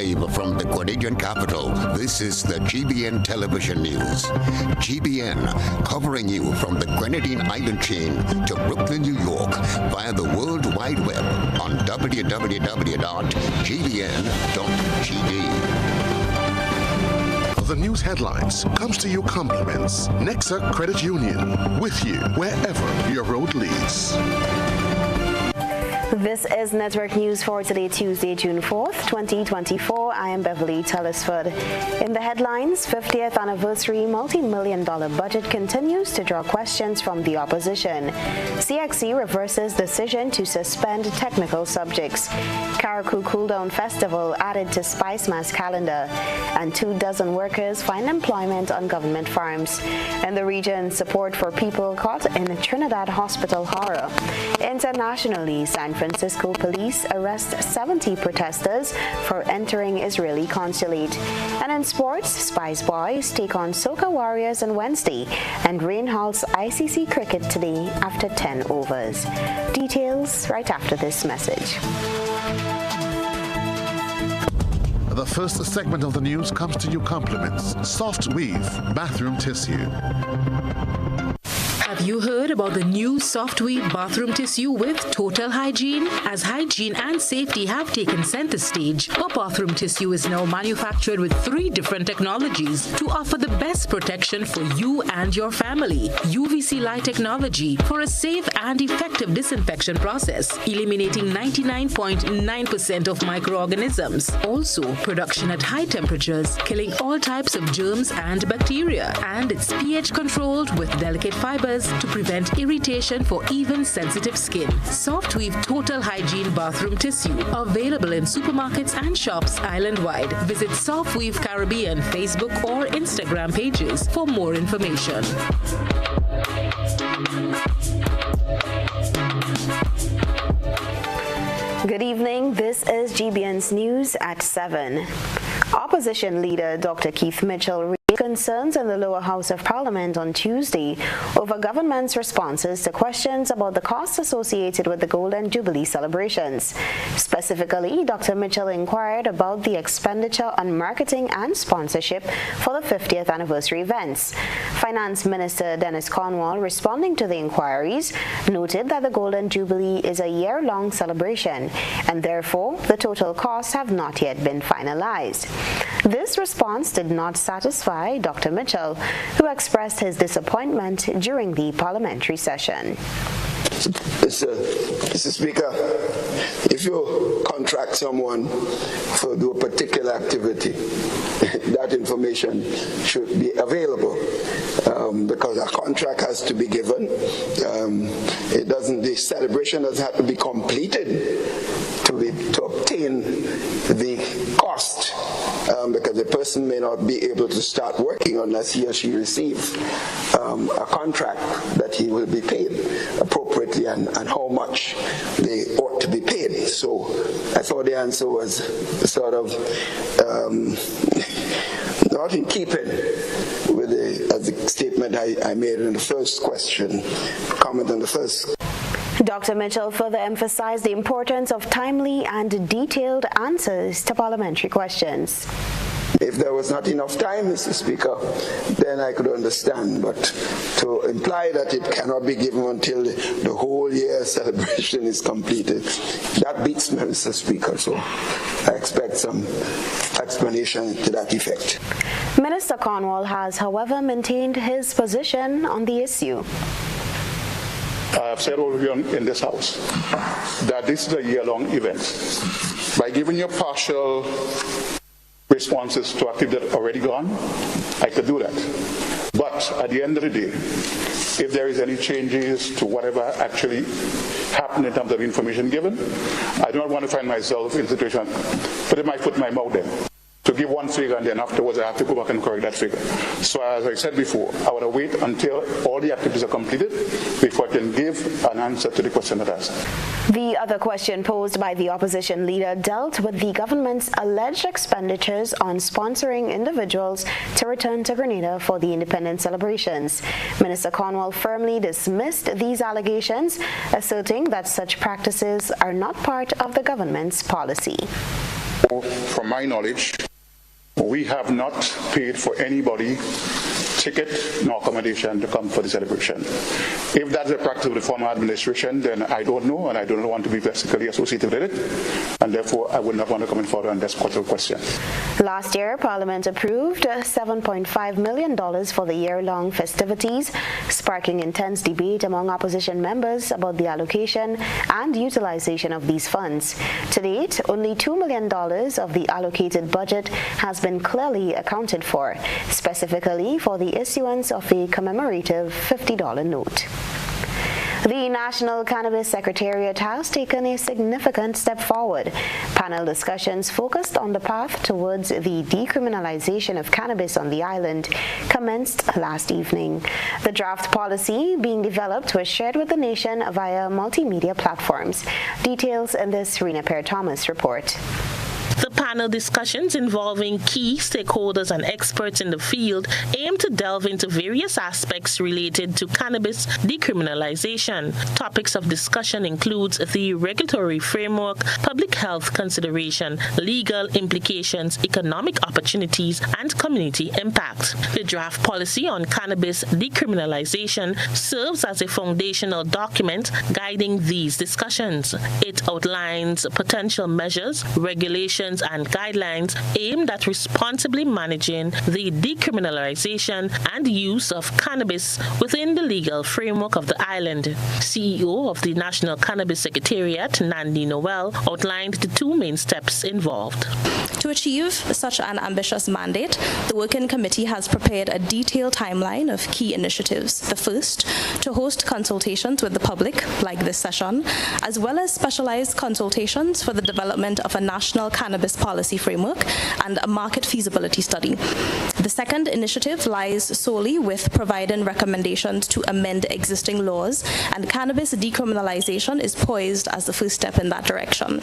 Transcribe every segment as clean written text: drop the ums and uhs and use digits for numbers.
Live from the Grenadian capital, this is the GBN television news. GBN, covering you from the Grenadine Island chain to Brooklyn, New York, via the World Wide Web on www.gbn.gd. The news headlines comes to you compliments Nexa Credit Union, with you wherever your road leads. This is Network News for today, Tuesday, June 4th, 2024. I am Beverly, Telesford. In the headlines, 50th anniversary multi-million-dollar budget continues to draw questions from the opposition. CXC reverses decision to suspend technical subjects. Karakou Cooldown Festival added to Spice Mass calendar. And 24 workers find employment on government farms. In the region, support for people caught in Trinidad hospital horror. Internationally, San Francisco police arrest 70 protesters for entering Israeli consulate. And in sports, Spice Boys take on Soca Warriors on Wednesday, and rain halts ICC cricket today after 10 overs. Details right after this message. The first segment of the news comes to you compliments Soft Weave Bathroom Tissue. Have you heard about the new Soft Weave bathroom tissue with total hygiene? As hygiene and safety have taken center stage, our bathroom tissue is now manufactured with 3 different technologies to offer the best protection for you and your family. UVC light technology for a safe and effective disinfection process, eliminating 99.9% of microorganisms. Also, production at high temperatures, killing all types of germs and bacteria. And it's pH controlled with delicate fibers to prevent irritation for even sensitive skin. Soft Weave Total Hygiene Bathroom Tissue, available in supermarkets and shops island-wide. Visit Soft Weave Caribbean Facebook or Instagram pages for more information. Good evening. This is GBN's News at 7. Opposition leader Dr. Keith Mitchell raised concerns in the lower house of Parliament on Tuesday over government's responses to questions about the costs associated with the Golden Jubilee celebrations. Specifically, Dr. Mitchell inquired about the expenditure on marketing and sponsorship for the 50th anniversary events. Finance Minister Dennis Cornwall, responding to the inquiries, noted that the Golden Jubilee is a year-long celebration and therefore the total costs have not yet been finalized. This response did not satisfy Dr. Mitchell, who expressed his disappointment during the parliamentary session. Mr. Speaker, if you contract someone to do a particular activity, that information should be available because a contract has to be given. The celebration doesn't have to be completed to obtain the cost. Because the person may not be able to start working unless he or she receives a contract that he will be paid appropriately and how much they ought to be paid. So I thought the answer was sort of not in keeping with the statement I made in the first comment on the first. Dr. Mitchell further emphasized the importance of timely and detailed answers to parliamentary questions. If there was not enough time, Mr. Speaker, then I could understand. But to imply that it cannot be given until the whole year celebration is completed, that beats me, Mr. Speaker. So I expect some explanation to that effect. Minister Cornwall has, however, maintained his position on the issue. I have said over here in this House that this is a year-long event. By giving you partial responses to activity that are already gone, I could do that. But at the end of the day, if there is any changes to whatever actually happened in terms of information given, I do not want to find myself in a situation putting my foot in my mouth then. To give one figure and then afterwards I have to go back and correct that figure. So as I said before, I want to wait until all the activities are completed before I can give an answer to the question that I asked. The other question posed by the opposition leader dealt with the government's alleged expenditures on sponsoring individuals to return to Grenada for the independence celebrations. Minister Cornwall firmly dismissed these allegations, asserting that such practices are not part of the government's policy. therefore, from my knowledge, we have not paid for anybody ticket nor accommodation to come for the celebration. If that's a practice of the former administration, then I don't know, and I don't want to be basically associated with it, and therefore I would not want to comment further on this particular question. Last year, Parliament approved $7.5 million for the year-long festivities, sparking intense debate among opposition members about the allocation and utilization of these funds. To date, only $2 million of the allocated budget has been clearly accounted for, specifically for the issuance of a commemorative $50 note. The National Cannabis Secretariat has taken a significant step forward. Panel discussions focused on the path towards the decriminalization of cannabis on the island commenced last evening. The draft policy being developed was shared with the nation via multimedia platforms. Details in this Rena Perry-Thomas report. The panel discussions involving key stakeholders and experts in the field aim to delve into various aspects related to cannabis decriminalization. Topics of discussion include the regulatory framework, public health consideration, legal implications, economic opportunities, and community impact. The draft policy on cannabis decriminalization serves as a foundational document guiding these discussions. It outlines potential measures, regulations, and guidelines aimed at responsibly managing the decriminalization and use of cannabis within the legal framework of the island. CEO of the National Cannabis Secretariat, Nandi Noel, outlined the two main steps involved. To achieve such an ambitious mandate, the Working Committee has prepared a detailed timeline of key initiatives. The first, to host consultations with the public, like this session, as well as specialized consultations for the development of a national cannabis policy framework and a market feasibility study. The second initiative lies solely with providing recommendations to amend existing laws, and cannabis decriminalization is poised as the first step in that direction.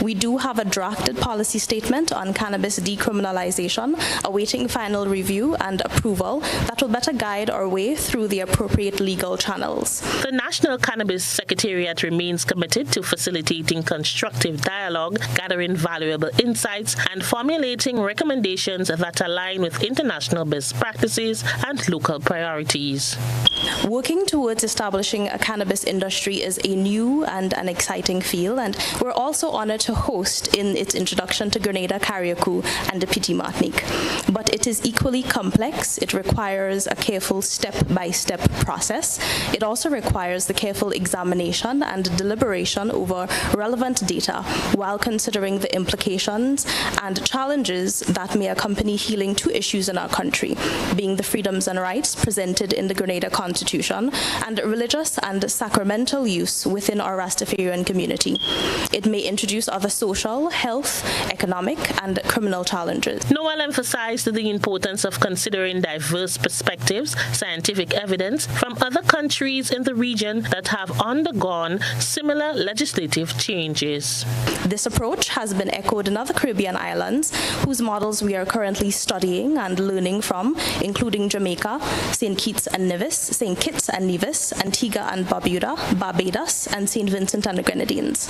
We do have a drafted policy statement on cannabis decriminalization awaiting final review and approval that will better guide our way through the appropriate legal channels. The National Cannabis Secretariat remains committed to facilitating constructive dialogue, gathering valuable insights, and formulating recommendations that align with international best practices and local priorities. Working towards establishing a cannabis industry is a new and an exciting field, and we're also honored to host in its introduction to Grenada, Carriacou, and the Petit Martinique. But it is equally complex. It requires a careful step-by-step process. It also requires the careful examination and deliberation over relevant data while considering the implications and challenges that may accompany healing two issues in our country, being the freedoms and rights presented in the Grenada Constitution and religious and sacramental use within our Rastafarian community. It may introduce other social, health, economic, and criminal challenges. Noel emphasized the importance of considering diverse perspectives, scientific evidence from other countries in the region that have undergone similar legislative changes. This approach has been echoed in other Caribbean islands, whose models we are currently studying and learning from, including Jamaica, St. Kitts and Nevis, Antigua and Barbuda, Barbados, and St. Vincent and the Grenadines.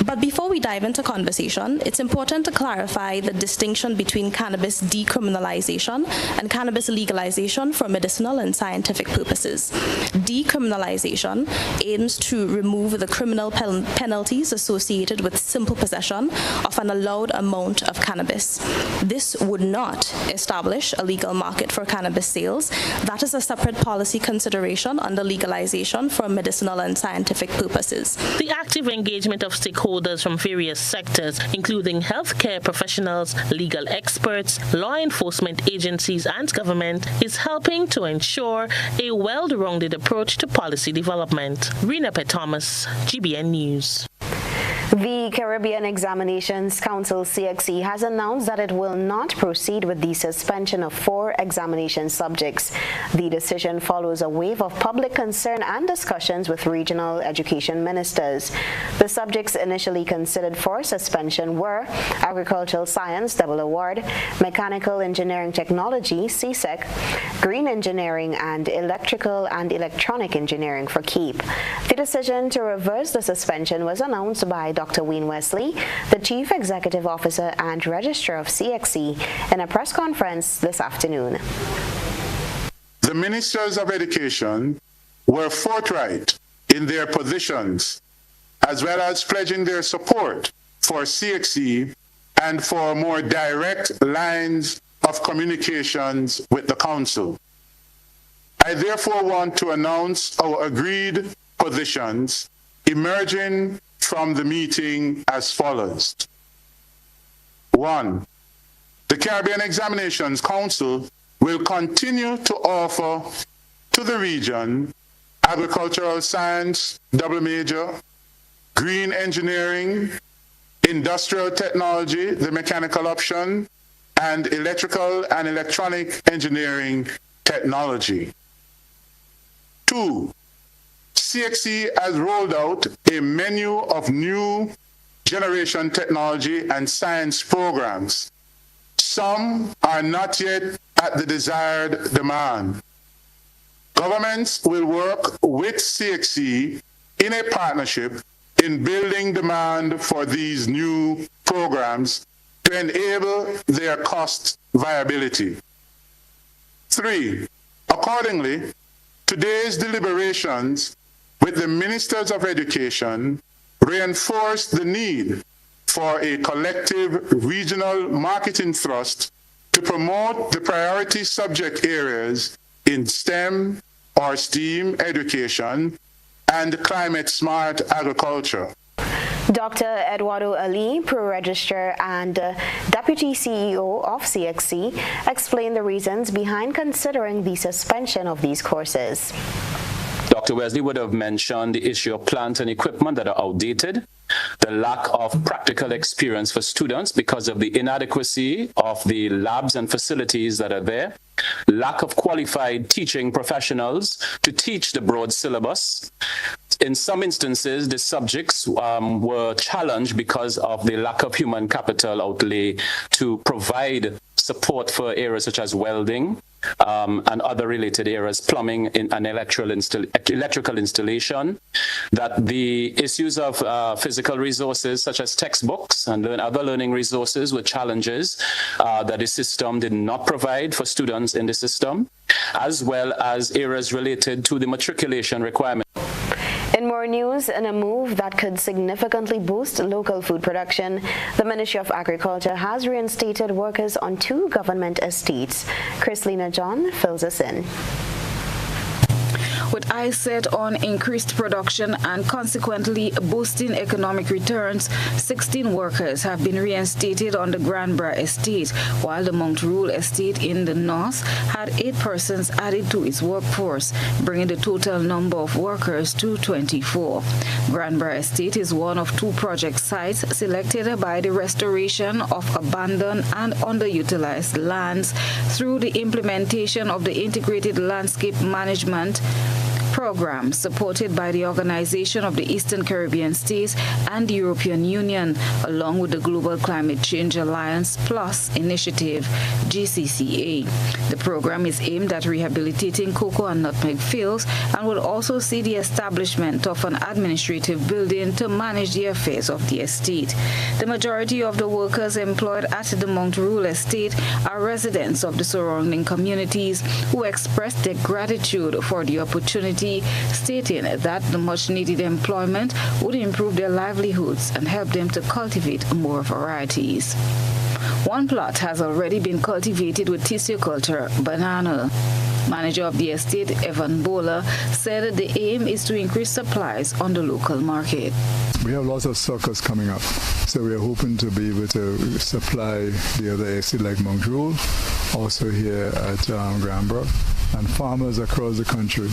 But before we dive into conversation, it's important to clarify the distinction between cannabis decriminalization and cannabis legalization for medicinal and scientific purposes. Decriminalization aims to remove the criminal penalties associated with simple possession of an allowed amount of cannabis. This would not establish a legal market for cannabis sales. That is a separate policy consideration under legalization for medicinal and scientific purposes. The active engagement of stakeholders from various sectors, including healthcare professionals, legal experts, law enforcement agencies, and government, is helping to ensure a well-rounded approach to policy development. Rena Perry-Thomas, GBN News. The Caribbean Examinations Council, CXC, has announced that it will not proceed with the suspension of 4 examination subjects. The decision follows a wave of public concern and discussions with regional education ministers. The subjects initially considered for suspension were Agricultural Science Double Award, Mechanical Engineering Technology (CSEC), Green Engineering, and Electrical and Electronic Engineering for KEEP. The decision to reverse the suspension was announced by Dr. Wayne Wesley, the Chief Executive Officer and Registrar of CXC, in a press conference this afternoon. The Ministers of Education were forthright in their positions, as well as pledging their support for CXC and for more direct lines of communications with the Council. I therefore want to announce our agreed positions emerging from the meeting as follows. 1. The Caribbean Examinations Council will continue to offer to the region agricultural science, double major, green engineering, industrial technology, the mechanical option, and electrical and electronic engineering technology. 2. CXC has rolled out a menu of new generation technology and science programs. Some are not yet at the desired demand. Governments will work with CXC in a partnership in building demand for these new programs to enable their cost viability. 3. Accordingly, today's deliberations with the Ministers of Education reinforce the need for a collective regional marketing thrust to promote the priority subject areas in STEM or STEAM education and climate-smart agriculture. Dr. Eduardo Ali, Pro-Registrar and Deputy CEO of CXC, explained the reasons behind considering the suspension of these courses. Dr. Wesley would have mentioned the issue of plant and equipment that are outdated, the lack of practical experience for students because of the inadequacy of the labs and facilities that are there, lack of qualified teaching professionals to teach the broad syllabus. In some instances, the subjects were challenged because of the lack of human capital outlay to provide support for areas such as welding and other related areas, plumbing and electrical installation, that the issues of physical resources such as textbooks and other learning resources were challenges that the system did not provide for students in the system, as well as areas related to the matriculation requirement. In more news, in a move that could significantly boost local food production, the Ministry of Agriculture has reinstated workers on 2 government estates. Chrislina John fills us in. With eyes set on increased production and consequently boosting economic returns, 16 workers have been reinstated on the Granborough estate, while the Mount Rule estate in the north had 8 persons added to its workforce, bringing the total number of workers to 24. Granborough estate is one of 2 project sites selected by the restoration of abandoned and underutilized lands through the implementation of the Integrated Landscape Management program supported by the Organization of the Eastern Caribbean States and the European Union, along with the Global Climate Change Alliance Plus initiative, GCCA. The program is aimed at rehabilitating cocoa and nutmeg fields and will also see the establishment of an administrative building to manage the affairs of the estate. The majority of the workers employed at the Mount Rule estate are residents of the surrounding communities who expressed their gratitude for the opportunity, stating that the much-needed employment would improve their livelihoods and help them to cultivate more varieties. 1 plot has already been cultivated with tissue culture banana. Manager of the estate, Evan Bowler, said the aim is to increase supplies on the local market. We have lots of suckers coming up, so we are hoping to be able to supply the other estate like Mount Rule, also here at Granborough, and farmers across the country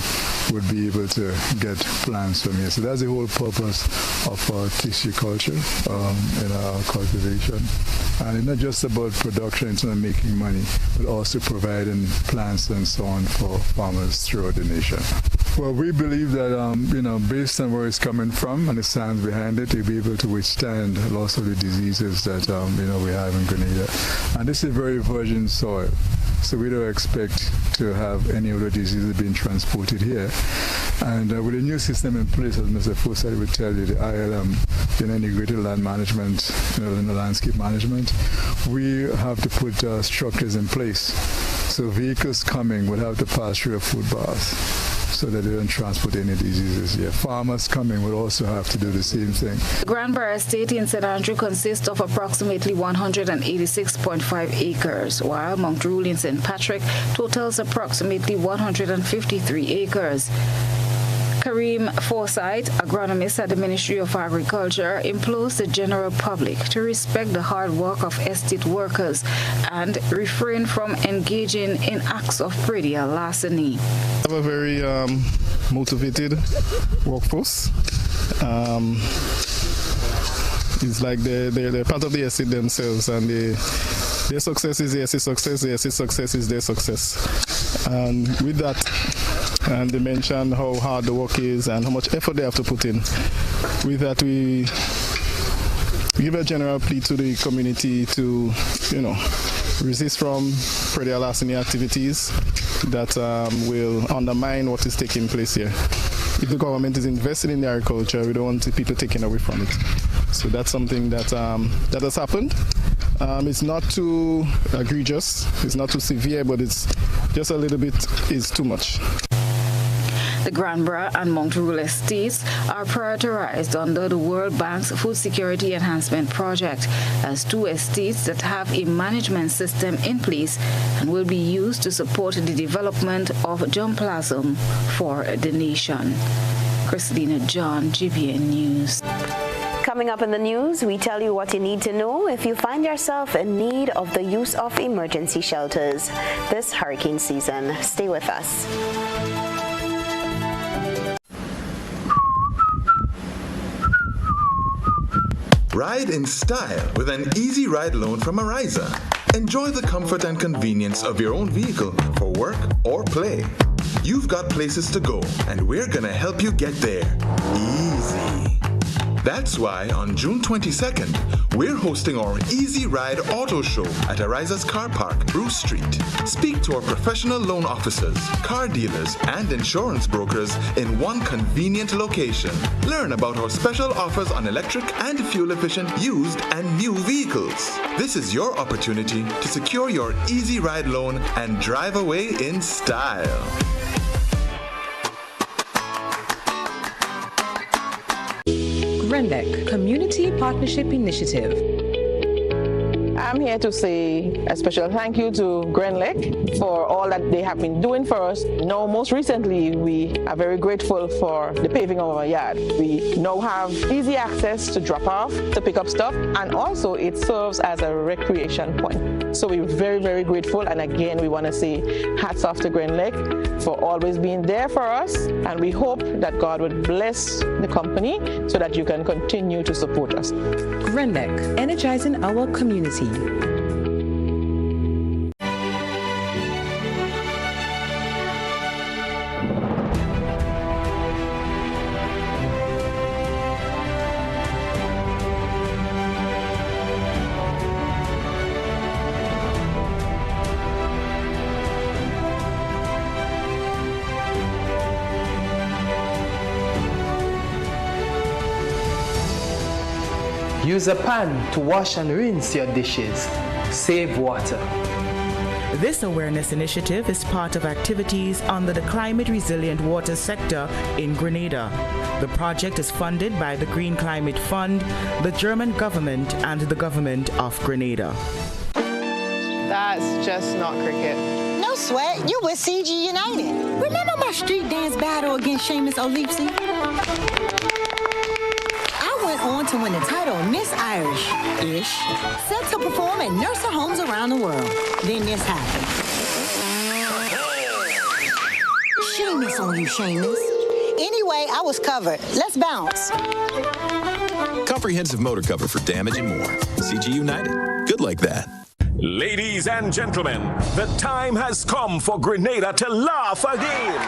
would be able to get plants from here. So that's the whole purpose of our tissue culture in our cultivation. And it's not just about production, it's not making money, but also providing plants and so on for farmers throughout the nation. Well, we believe that, based on where it's coming from and the science behind it, you'll be able to withstand lots of the diseases that, we have in Grenada. And this is very virgin soil. So we don't expect to have any other diseases being transported here. And with a new system in place, as Mr. Forsyth would tell you, the ILM, the integrated land management, in the landscape management, we have to put structures in place. So vehicles coming would have to pass through a food bath so that they don't transport any diseases here. Farmers coming would also have to do the same thing. The Granborough estate in St. Andrew consists of approximately 186.5 acres, while Mount Rule in St. Patrick totals approximately 153 acres. Kareem Forsyth, agronomist at the Ministry of Agriculture, implores the general public to respect the hard work of estate workers and refrain from engaging in acts of petty larceny. We have a very motivated workforce. It's like they're part of the estate themselves, and their success is the estate success, the estate success is their success. And with that, and they mentioned how hard the work is and how much effort they have to put in. With that, we give a general plea to the community to, resist from predatory larceny activities that will undermine what is taking place here. If the government is invested in the agriculture, we don't want people taken away from it. So that's something that has happened. It's not too egregious, it's not too severe, but it's just a little bit is too much. The Granborough and Mount Rule estates are prioritized under the World Bank's Food Security Enhancement Project as two estates that have a management system in place and will be used to support the development of germplasm for the nation. Christina John, GBN News. Coming up in the news, we tell you what you need to know if you find yourself in need of the use of emergency shelters this hurricane season. Stay with us. Ride in style with an easy ride loan from Ariza. Enjoy the comfort and convenience of your own vehicle for work or play. You've got places to go, and we're gonna help you get there. Easy. That's why on June 22nd, we're hosting our Easy Ride Auto Show at Ariza's Car Park, Bruce Street. Speak to our professional loan officers, car dealers, and insurance brokers in one convenient location. Learn about our special offers on electric and fuel-efficient used and new vehicles. This is your opportunity to secure your Easy Ride loan and drive away in style. GRENLEC Community Partnership Initiative. I'm here to say a special thank you to GRENLEC for all that they have been doing for us. Now, most recently, we are very grateful for the paving of our yard. We now have easy access to drop off, to pick up stuff, and also it serves as a recreation point. So we're very, very grateful. And again, we want to say hats off to GRENLEC for always being there for us. And we hope that God would bless the company so that you can continue to support us. GRENLEC, energizing our community. Use a pan to wash and rinse your dishes. Save water. This awareness initiative is part of activities under the Climate Resilient Water sector in Grenada. The project is funded by the Green Climate Fund, the German government, and the government of Grenada. That's just not cricket. No sweat, you with CG United. Remember my street dance battle against Seamus O'Leapsy? On to win the title of Miss Irish-ish, set to perform at nursing homes around the world. Then this happened. Seamus on you, Seamus. Anyway, I was covered. Let's bounce. Comprehensive motor cover for damage and more. CG United. Good like that. Ladies and gentlemen, the time has come for Grenada to laugh again.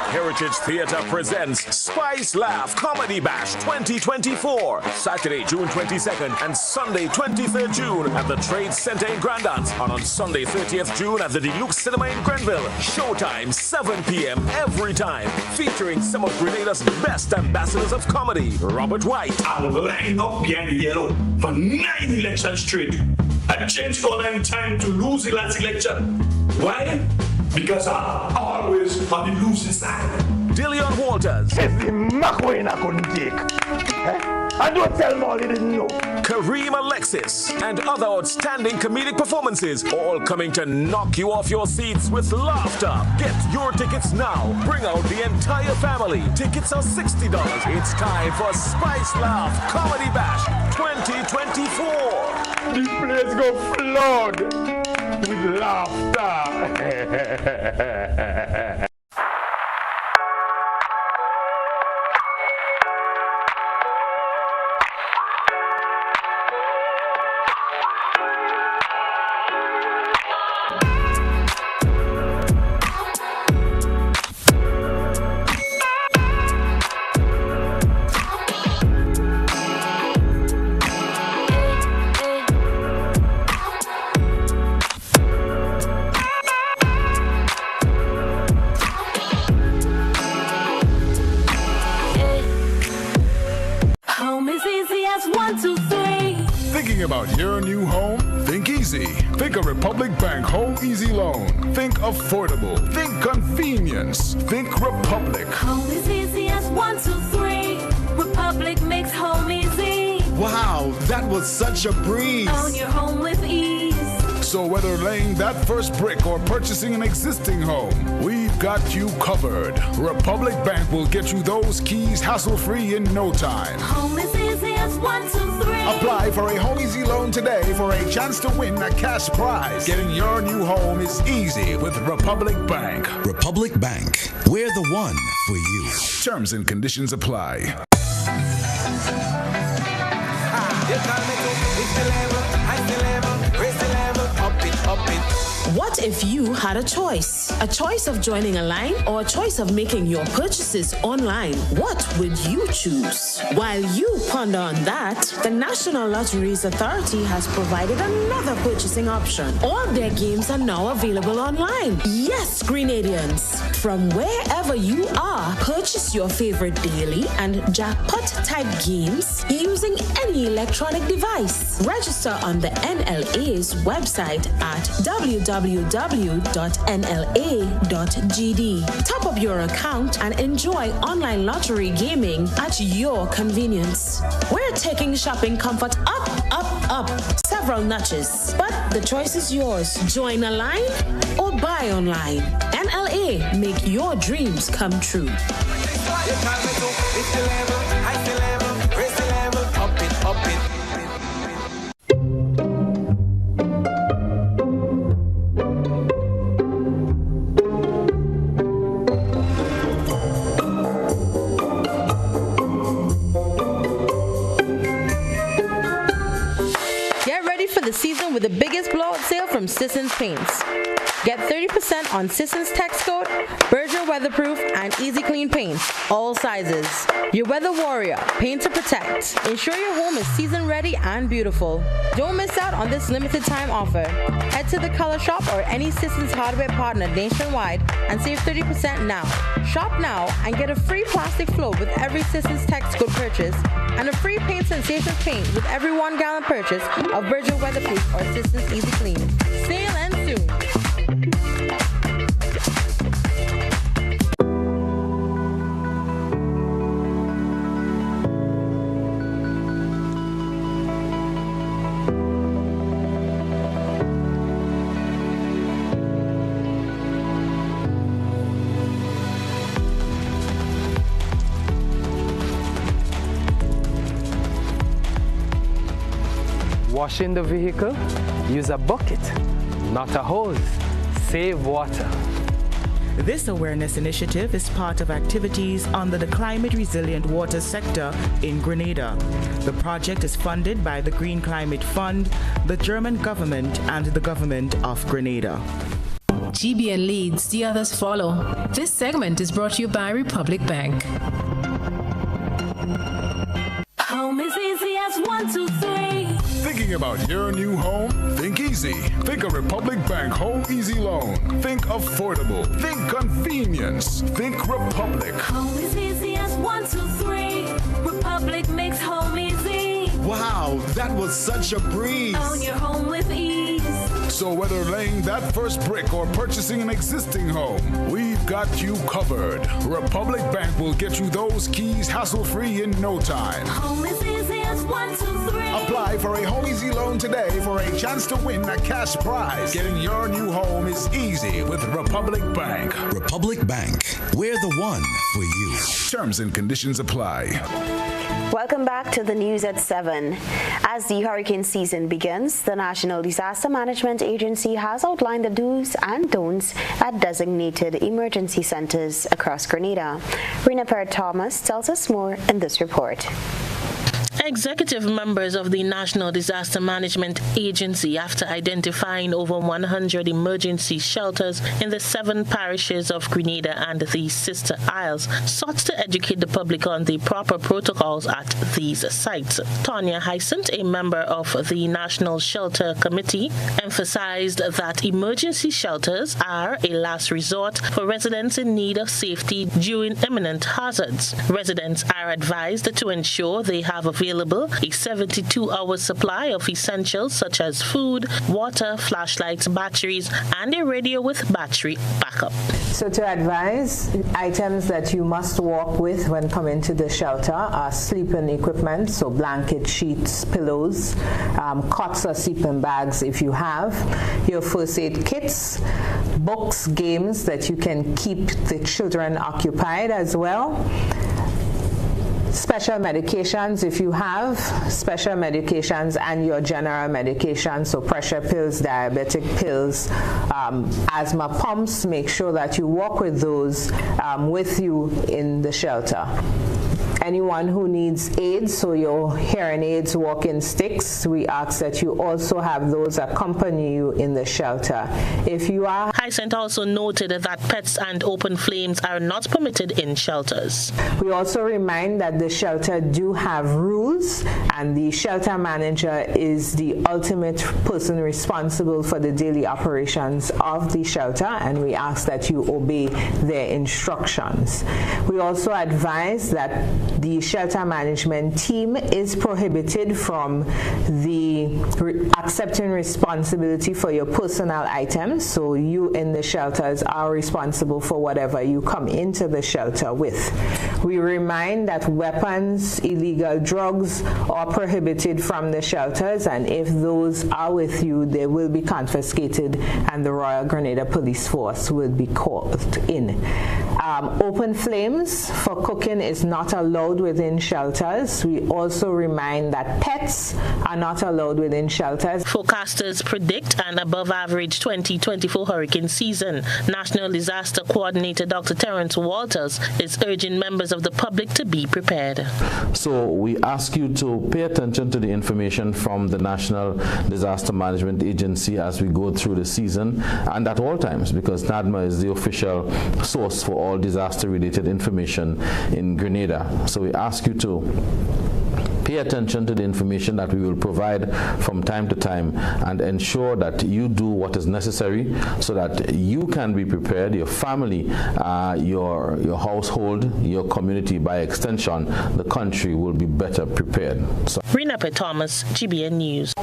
Heritage Theatre presents Spice Laugh Comedy Bash 2024, Saturday, June 22nd and Sunday, 23rd June at the Trade Center in Grandance, and on Sunday, 30th June at the Deluxe Cinema in Grenville. Showtime, 7 p.m. every time, featuring some of Grenada's best ambassadors of comedy. Robert White. I will line up behind the yellow for 9 elections straight. I changed for 9 times to lose the last election. Why? Because I'm always on the losing side. Dillion Walters. It's the McQueen I couldn't take. I don't tell them all you didn't know. Kareem Alexis and other outstanding comedic performances, all coming to knock you off your seats with laughter. Get your tickets now. Bring out the entire family. Tickets are $60. It's time for Spice Laugh Comedy Bash 2024. The place go flood with laughter. Thinking about your new home? Think easy. Think a Republic Bank Home Easy Loan. Think affordable. Think convenience. Think Republic. Home is easy as 1, 2, 3. Republic makes home easy. Wow, that was such a breeze. Own your home with ease. So whether laying that first brick or purchasing an existing home, we've got you covered. Republic Bank will get you those keys hassle-free in no time. Home is easy as 1, 2, 3. Apply for a Home Easy Loan today for a chance to win a cash prize. Getting your new home is easy with Republic Bank. Republic Bank, we're the one for you. Terms and conditions apply. What if you had a choice? A choice of joining a line or a choice of making your purchases online? What would you choose? While you ponder on that, the National Lotteries Authority has provided another purchasing option. All their games are now available online. Yes, Grenadians, from wherever you are, purchase your favorite daily and jackpot type games using any electronic device. Register on the NLA's website at www.nla.gd. Top up your account and enjoy online lottery gaming at your convenience. We're taking shopping comfort up, several notches. But the choice is yours. Join a line or buy online. NLA, make your dreams come true. The season with the biggest blowout sale from Sisson's Paints. Get 30% on Sisson's Text Coat, Berger Weatherproof, and Easy Clean paint, all sizes. Your Weather Warrior, paint to protect. Ensure your home is season ready and beautiful. Don't miss out on this limited time offer. Head to the Color Shop or any Sisson's hardware partner nationwide and save 30% now. Shop now and get a free plastic float with every Sisson's Text Coat purchase and a free Paint Sensations paint with every 1 gallon purchase of Berger Weatherproof or Sisson's Easy Clean. Sale ends soon. Washing the vehicle? Use a bucket, not a hose. Save water. This awareness initiative is part of activities under the Climate Resilient Water sector in Grenada. The project is funded by the Green Climate Fund, the German government, and the government of Grenada. GBN leads, the others follow. This segment is brought to you by Republic Bank. Home is easy as 1, 2, 3. Thinking about your new home? Think easy. Think a Republic Bank Home Easy Loan. Think affordable. Think convenience. Think Republic. Home is easy as 1, 2, 3. Republic makes home easy. Wow, that was such a breeze. Own your home with ease. So whether laying that first brick or purchasing an existing home, we've got you covered. Republic Bank will get you those keys hassle-free in no time. Home is easy as 1, 2, 3. Apply for a Home Easy Loan today for a chance to win a cash prize. Getting your new home is easy with Republic Bank. Republic Bank, we're the one for you. Terms and conditions apply. Welcome back to the news at 7. As the hurricane season begins, the National Disaster Management Agency has outlined the do's and don'ts at designated emergency centers across Grenada. Rena Perez-Thomas tells us more in this report. Executive members of the National Disaster Management Agency, after identifying over 100 emergency shelters in the 7 parishes of Grenada and the Sister Isles, sought to educate the public on the proper protocols at these sites. Tonya Hyacinth, a member of the National Shelter Committee, emphasized that emergency shelters are a last resort for residents in need of safety during imminent hazards. Residents are advised to ensure they have available a 72-hour supply of essentials such as food, water, flashlights, batteries, and a radio with battery backup. So to advise, items that you must walk with when coming to the shelter are sleeping equipment, so blanket, sheets, pillows, cots or sleeping bags if you have, your first aid kits, books, games that you can keep the children occupied as well. Special medications if you have, special medications and your general medications, so pressure pills, diabetic pills, asthma pumps. Make sure that you walk with those with you in the shelter. Anyone who needs aids, so your hearing aids, walking sticks, we ask that you also have those accompany you in the shelter. If you are... Hyacinth also noted that pets and open flames are not permitted in shelters. We also remind that the shelter do have rules, and the shelter manager is the ultimate person responsible for the daily operations of the shelter, and we ask that you obey their instructions. We also advise that the shelter management team is prohibited from accepting responsibility for your personal items, so you in the shelters are responsible for whatever you come into the shelter with. We remind that weapons, illegal drugs are prohibited from the shelters, and if those are with you, they will be confiscated and the Royal Grenada Police Force will be called in. Open flames for cooking is not allowed within shelters. We also remind that pets are not allowed within shelters. Forecasters predict an above-average 2024 hurricane season. National Disaster Coordinator Dr. Terence Walters is urging members of the public to be prepared. So we ask you to pay attention to the information from the National Disaster Management Agency as we go through the season, and at all times, because NADMA is the official source for all disaster-related information in Grenada. So we ask you to pay attention to the information that we will provide from time to time and ensure that you do what is necessary so that you can be prepared, your family, your household, your community, by extension, the country will be better prepared. Rena Perez-Thomas, GBN News.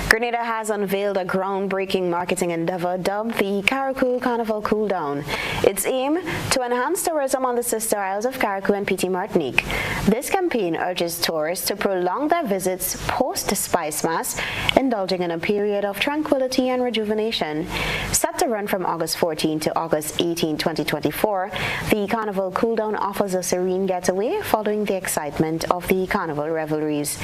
Grenada has unveiled a groundbreaking marketing endeavor dubbed the Carriacou Carnival Cool Down. Its aim to enhance tourism on the Sister Isles of Carriacou and Petite Martinique. This campaign urges tourists to prolong their visits post-Spice Mass, indulging in a period of tranquility and rejuvenation. Set to run from August 14 to August 18, 2024, the Carnival Cool Down offers a serene getaway following the excitement of the Carnival revelries.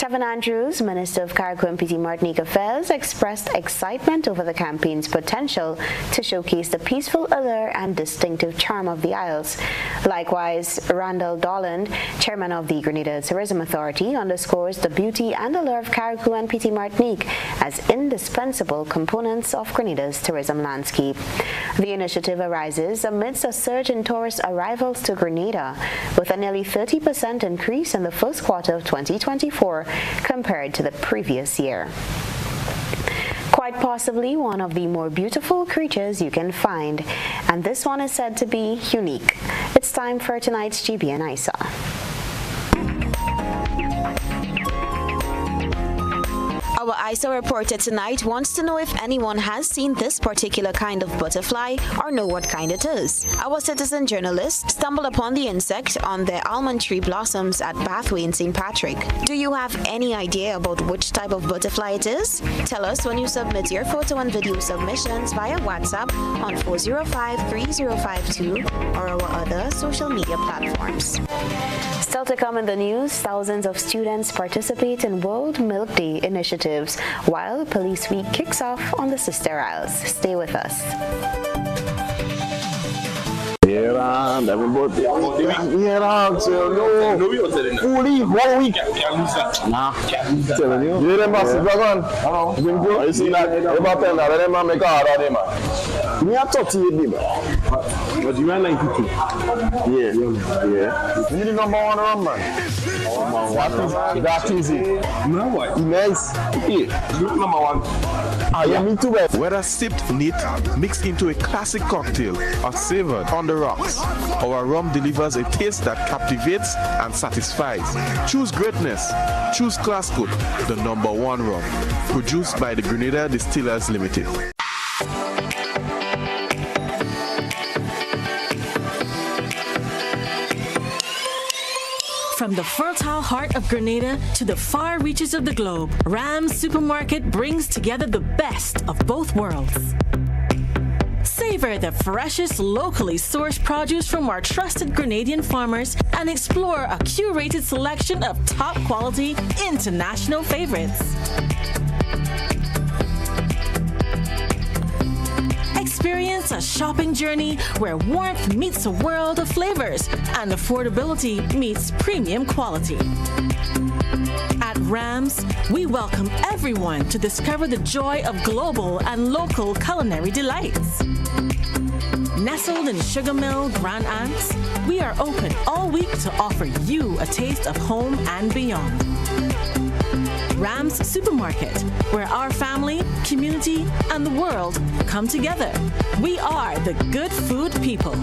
Kevin Andrews, Minister of Carriacou and PT Martinique Affairs, expressed excitement over the campaign's potential to showcase the peaceful allure and distinctive charm of the Isles. Likewise, Randall Dolland, Chairman of the Grenada Tourism Authority, underscores the beauty and allure of Carriacou and PT Martinique as indispensable components of Grenada's tourism landscape. The initiative arises amidst a surge in tourist arrivals to Grenada, with a nearly 30% increase in the first quarter of 2024 compared to the previous year. Quite possibly one of the more beautiful creatures you can find, and this one is said to be unique. It's time for tonight's GBN ISA. Our ISA reporter tonight wants to know if anyone has seen this particular kind of butterfly or know what kind it is. Our citizen journalist stumbled upon the insect on the almond tree blossoms at Bathway in St. Patrick. Do you have any idea about which type of butterfly it is? Tell us when you submit your photo and video submissions via WhatsApp on 405-3052 or our other social media platforms. Still to come in the news, thousands of students participate in World Milk Day initiatives while Police Week kicks off on the Sister Isles. Stay with us. Fully 1 week. Nah. Telling you. You them boss dragon. Hello. You see that? About them that them make hard on them man. Me a 38 man. But you are 92. Yeah. You need the number one run man. That is it. No what? Nice. Yeah. Number one. Me too. Whether sipped neat, mixed into a classic cocktail, or savored on the rocks, our rum delivers a taste that captivates and satisfies. Choose greatness. Choose Classcoat, the number one rum. Produced by the Grenada Distillers Limited. From the fertile heart of Grenada to the far reaches of the globe, Ram's Supermarket brings together the best of both worlds. Savor the freshest, locally sourced produce from our trusted Grenadian farmers and explore a curated selection of top-quality international favorites. Experience a shopping journey where warmth meets a world of flavors and affordability meets premium quality. At Rams, we welcome everyone to discover the joy of global and local culinary delights. Nestled in Sugar Mill, Grand Anse, we are open all week to offer you a taste of home and beyond. Ram's Supermarket, where our family, community, and the world come together. We are the good food people.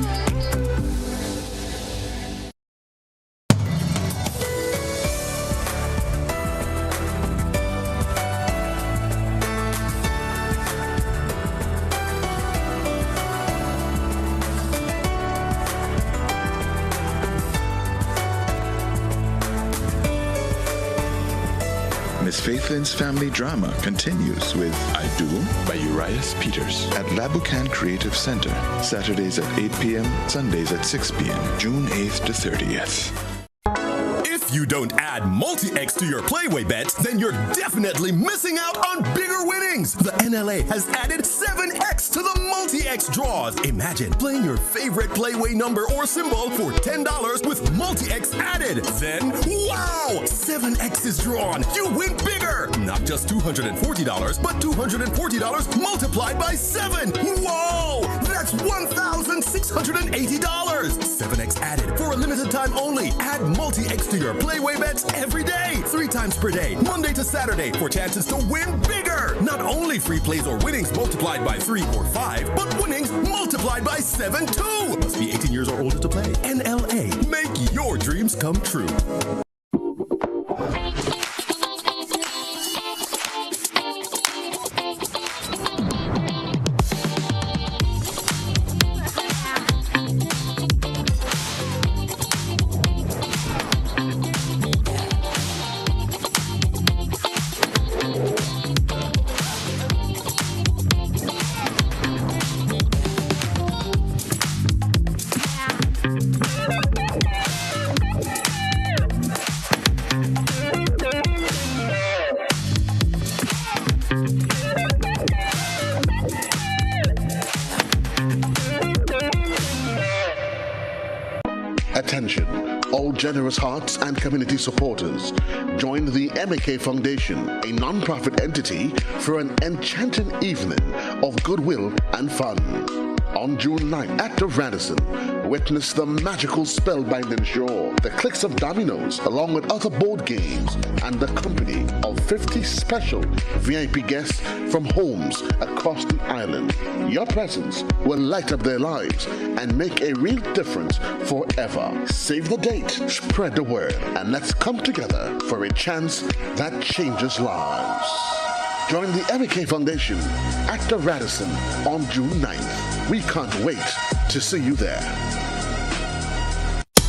Miss Faithlin's family drama continues with I Do by Urias Peters at Labucan Creative Center, Saturdays at 8 p.m., Sundays at 6 p.m., June 8th to 30th. If you don't add multi-X to your Playway bets, then you're definitely missing out on bigger winnings. The NLA has added 7X to the multi-X draws. Imagine playing your favorite Playway number or symbol for $10 with multi-X added. Then, wow! 7X is drawn. You win bigger. Not just $240, but $240 multiplied by 7. Whoa! That's $1,680. 7X added for a limited time only. Add multi-X to your Playway bets every day, 3 times per day, Monday to Saturday, for chances to win bigger. Not only free plays or winnings multiplied by 3 or 5, but winnings multiplied by 7 too. Must be 18 years or older to play. NLA, make your dreams come true. generous hearts and community supporters, join the MAK Foundation, a non-profit entity, for an enchanting evening of goodwill and fun. On June 9th at the Radisson, witness the magical spellbinding show, the clicks of dominoes, along with other board games, and the company of 50 special VIP guests from homes across the island. Your presence will light up their lives and make a real difference forever. Save the date, spread the word, and let's come together for a chance that changes lives. Join the MAK Foundation at the Radisson on June 9th. We can't wait to see you there.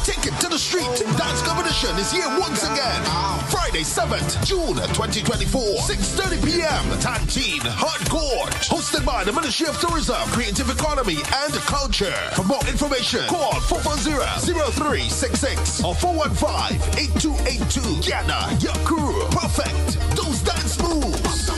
Take it to the street. Dance competition is here once again. Friday, 7th June 2024, 6:30 p.m. Tantine Hardcore. Hosted by the Ministry of Tourism, Creative Economy and Culture. For more information, call 410-0366 or 415-8282. Ghana, your crew. Perfect. Those dance moves.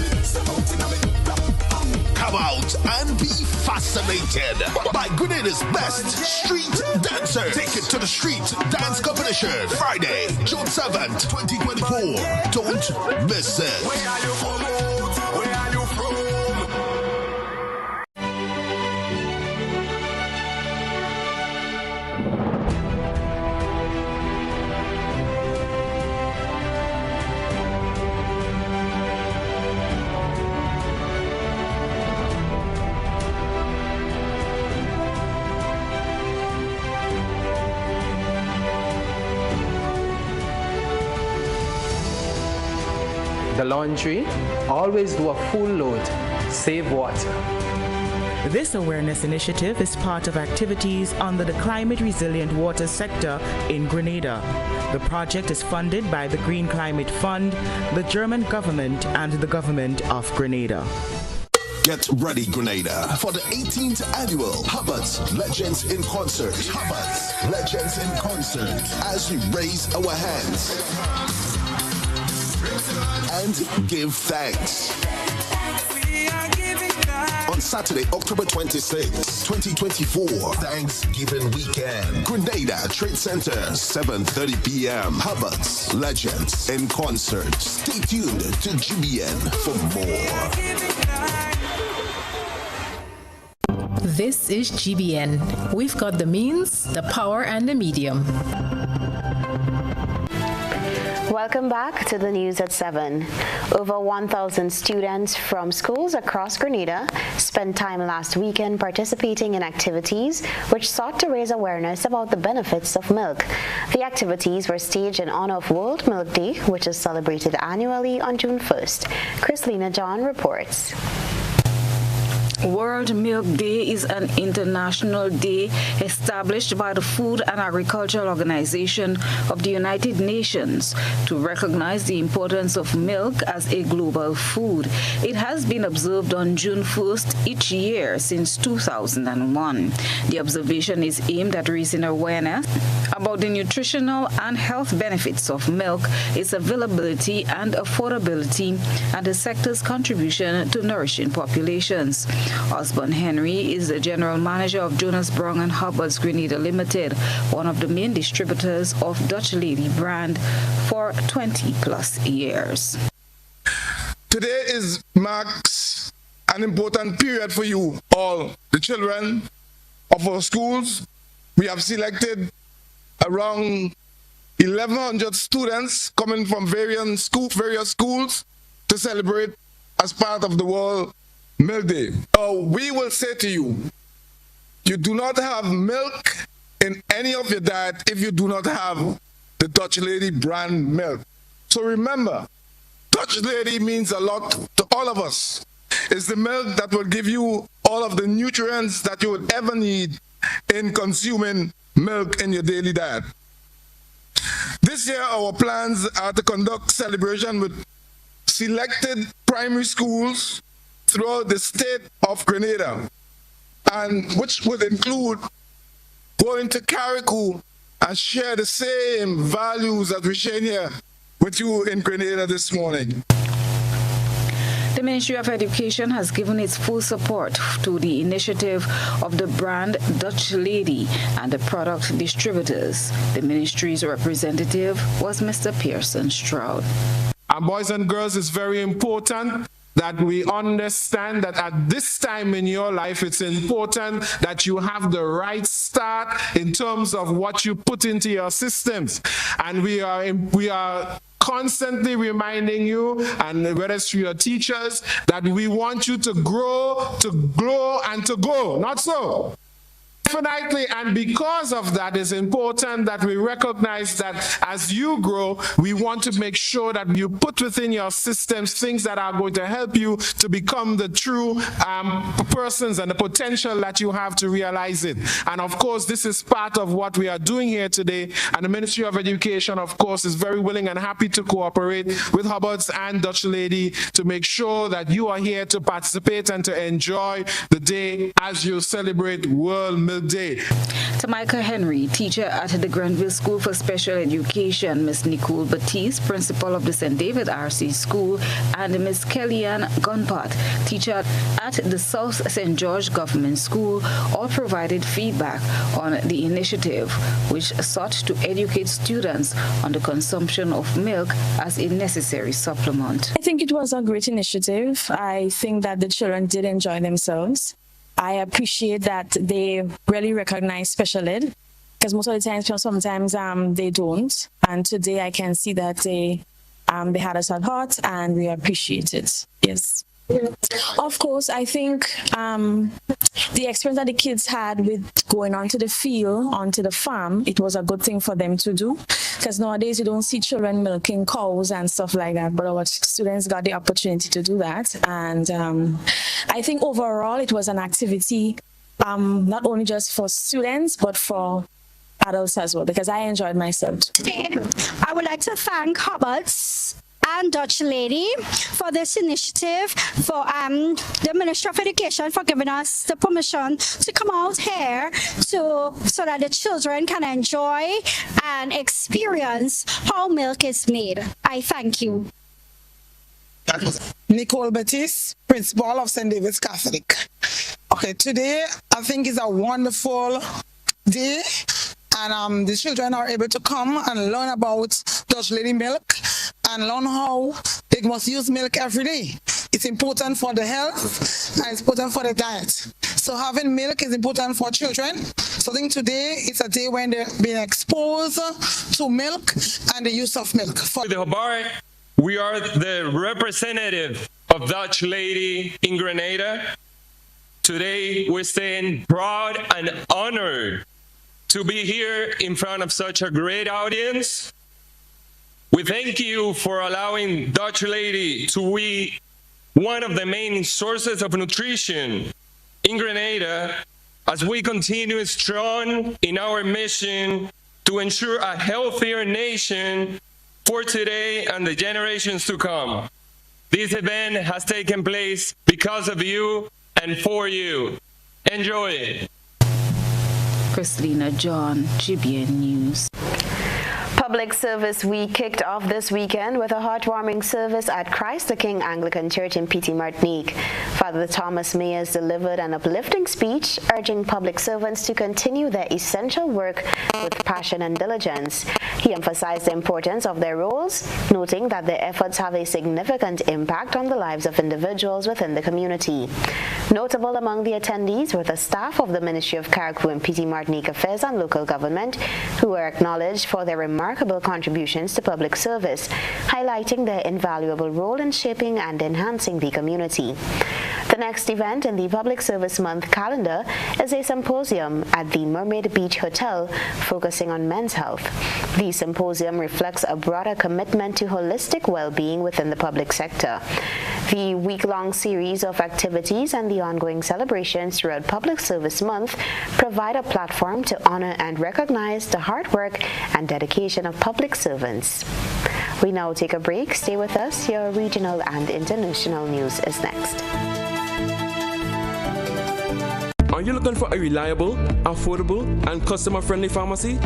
Come out and be fascinated by Grenada's best street dancer. Take it to the street dance competition. Friday, June 7th, 2024. Don't miss it. Where are you from? Where are you from? The laundry, always do a full load, save water. This awareness initiative is part of activities under the Climate Resilient Water sector in Grenada. The project is funded by the Green Climate Fund, the German government, and the government of Grenada. Get ready, Grenada, for the 18th annual Hubbard's Legends in Concert. Hubbard's Legends in Concert, as we raise our hands and give thanks. On Saturday, October 26, 2024, Thanksgiving weekend, Grenada Trade Center, 7:30 p.m. Hubbard's Legends in Concert. Stay tuned to GBN for more. This is GBN. We've got the means, the power, and the medium. Welcome back to the news at 7. Over 1,000 students from schools across Grenada spent time last weekend participating in activities which sought to raise awareness about the benefits of milk. The activities were staged in honor of World Milk Day, which is celebrated annually on June 1st. Chrislina John reports. World Milk Day is an international day established by the Food and Agricultural Organization of the United Nations to recognize the importance of milk as a global food. It has been observed on June 1st each year since 2001. The observation is aimed at raising awareness about the nutritional and health benefits of milk, its availability and affordability, and the sector's contribution to nourishing populations. Osborne Henry is the general manager of Jonas Brown and Hubbard's Grenada Limited, one of the main distributors of Dutch Lady brand for 20 plus years. Today marks an important period for you all, the children of our schools. We have selected around 1,100 students coming from various schools to celebrate as part of the World Milk Day. We will say to you, you do not have milk in any of your diet if you do not have the Dutch Lady brand milk. So remember, Dutch Lady means a lot to all of us. It's the milk that will give you all of the nutrients that you would ever need in consuming milk in your daily diet. This year, our plans are to conduct celebration with selected primary schools throughout the state of Grenada, and which would include going to Carriacou and share the same values that we share here with you in Grenada this morning. The Ministry of Education has given its full support to the initiative of the brand Dutch Lady and the product distributors. The ministry's representative was Mr. Pearson Stroud. And boys and girls, it's very important that we understand that at this time in your life, it's important that you have the right start in terms of what you put into your systems. And we are constantly reminding you, and whether it's through your teachers, that we want you to grow, to grow, and to go. Not so. Definitely, and because of that, it's important that we recognize that as you grow, we want to make sure that you put within your systems things that are going to help you to become the true persons and the potential that you have to realize it. And of course, this is part of what we are doing here today. And the Ministry of Education, of course, is very willing and happy to cooperate with Hubbard's and Dutch Lady to make sure that you are here to participate and to enjoy the day as you celebrate World Milk Day. Tamika Henry, teacher at the Grenville School for Special Education, Ms. Nicole Batiste, principal of the St. David RC School, and Ms. Kellyanne Gunpart, teacher at the South St. George Government School, all provided feedback on the initiative, which sought to educate students on the consumption of milk as a necessary supplement. I think it was a great initiative. I think that the children did enjoy themselves. I appreciate that they really recognize special ed, because most of the times, sometimes they don't. And today I can see that they had us at heart and we appreciate it. Yes. Of course, I think the experience that the kids had with going onto the field, onto the farm, it was a good thing for them to do, because nowadays you don't see children milking cows and stuff like that, but our students got the opportunity to do that. And I think overall it was an activity not only just for students, but for adults as well, because I enjoyed myself. I would like to thank Hubbard's and Dutch Lady for this initiative, for the Ministry of Education for giving us the permission to come out here so that the children can enjoy and experience how milk is made. I thank you. Nicole Batiste, principal of St. David's Catholic. Okay, today I think is a wonderful day, and the children are able to come and learn about Dutch Lady milk and learn how they must use milk every day. It's important for the health and it's important for the diet. So having milk is important for children. So I think today is a day when they're being exposed to milk and the use of milk. For the Hubbard, we are the representative of Dutch Lady in Grenada. Today we're staying proud and honored to be here in front of such a great audience. We thank you for allowing Dutch Lady to be one of the main sources of nutrition in Grenada as we continue strong in our mission to ensure a healthier nation for today and the generations to come. This event has taken place because of you and for you. Enjoy it. Christina John, GBN News. Public Service Week kicked off this weekend with a heartwarming service at Christ the King Anglican Church in Petite Martinique. Father Thomas Mayers delivered an uplifting speech urging public servants to continue their essential work with passion and diligence. He emphasized the importance of their roles, noting that their efforts have a significant impact on the lives of individuals within the community. Notable among the attendees were the staff of the Ministry of Carriacou and Petite Martinique Affairs and Local Government, who were acknowledged for their remarkable contributions to public service, highlighting their invaluable role in shaping and enhancing the community. The next event in the Public Service Month calendar is a symposium at the Mermaid Beach Hotel focusing on men's health. The symposium reflects a broader commitment to holistic well-being within the public sector. The week-long series of activities and the ongoing celebrations throughout Public Service Month provide a platform to honor and recognize the hard work and dedication of public servants. We now take a break. Stay with us. Your regional and international news is next. Are you looking for a reliable, affordable, and customer-friendly pharmacy?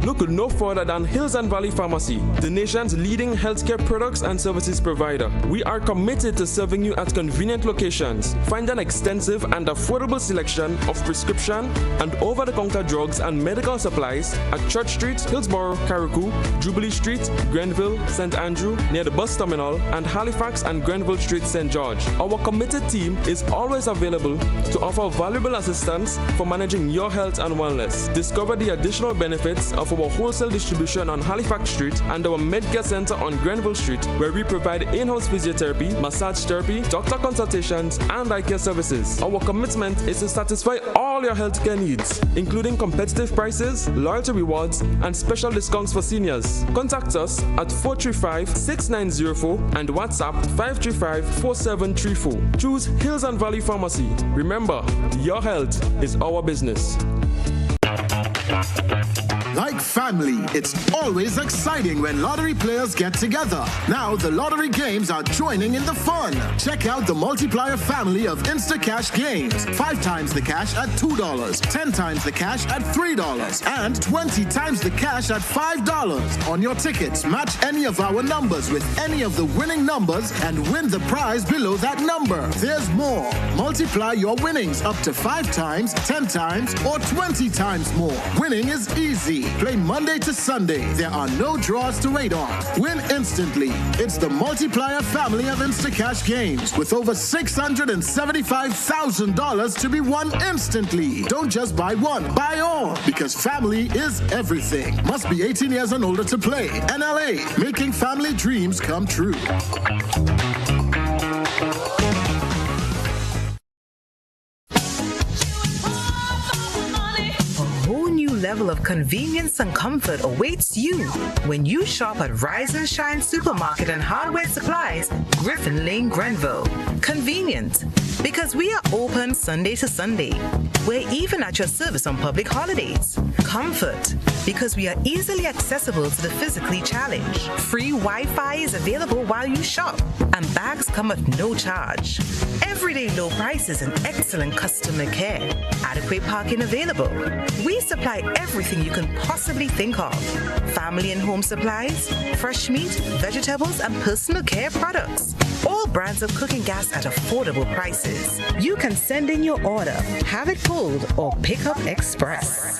Look no further than Hills and Valley Pharmacy, the nation's leading healthcare products and services provider. We are committed to serving you at convenient locations. Find an extensive and affordable selection of prescription and over-the-counter drugs and medical supplies at Church Street, Hillsborough, Carriacou, Jubilee Street, Grenville, St. Andrew, near the bus terminal, and Halifax and Grenville Street, St. George. Our committed team is always available to offer valuable assistance for managing your health and wellness. Discover the additional benefits of our wholesale distribution on Halifax Street and our Medcare Center on Grenville Street, where we provide in-house physiotherapy, massage therapy, doctor consultations, and eye care services. Our commitment is to satisfy all your healthcare needs, including competitive prices, loyalty rewards, and special discounts for seniors. Contact us at 435-6904 and WhatsApp 535-4734. Choose Hills and Valley Pharmacy. Remember, your health is our business. Like family, it's always exciting when lottery players get together. Now the lottery games are joining in the fun. Check out the multiplier family of Instacash games. 5 times the cash at $2, 10 times the cash at $3, and 20 times the cash at $5. On your tickets, match any of our numbers with any of the winning numbers and win the prize below that number. There's more. Multiply your winnings up to 5 times, 10 times, or 20 times more. Winning is easy. Play Monday to Sunday. There are no draws to wait on. Win instantly. It's the multiplier family of Instacash games with over $675,000 to be won instantly. Don't just buy one, buy all, because family is everything. Must be 18 years and older to play. NLA, making family dreams come true. Level of convenience and comfort awaits you when you shop at Rise and Shine Supermarket and Hardware Supplies, Griffin Lane, Grenville. Convenient, because we are open Sunday to Sunday. We're even at your service on public holidays. Comfort, because we are easily accessible to the physically challenged. Free Wi-Fi is available while you shop, and bags come at no charge. Everyday low prices and excellent customer care. Adequate parking available. We supply everything you can possibly think of. Family and home supplies, fresh meat, vegetables, and personal care products. All brands of cooking gas at affordable prices. You can send in your order, have it pulled, or pick up express.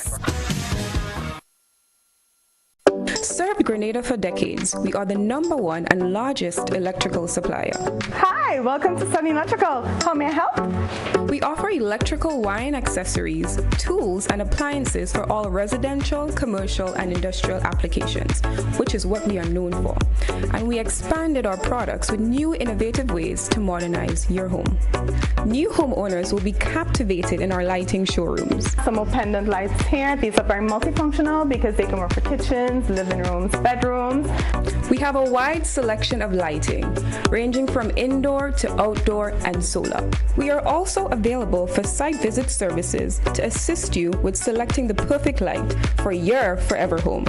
Served Grenada for decades, we are the #1 and largest electrical supplier. Hi, welcome to Sunny Electrical. How may I help? We offer electrical wiring accessories, tools, and appliances for all residential, commercial, and industrial applications, which is what we are known for. And we expanded our products with new innovative ways to modernize your home. New homeowners will be captivated in our lighting showrooms. Some more pendant lights here. These are very multifunctional because they can work for kitchens, living rooms, bedrooms. We have a wide selection of lighting, ranging from indoor to outdoor and solar. We are also available for site visit services to assist you with selecting the perfect light for your forever home.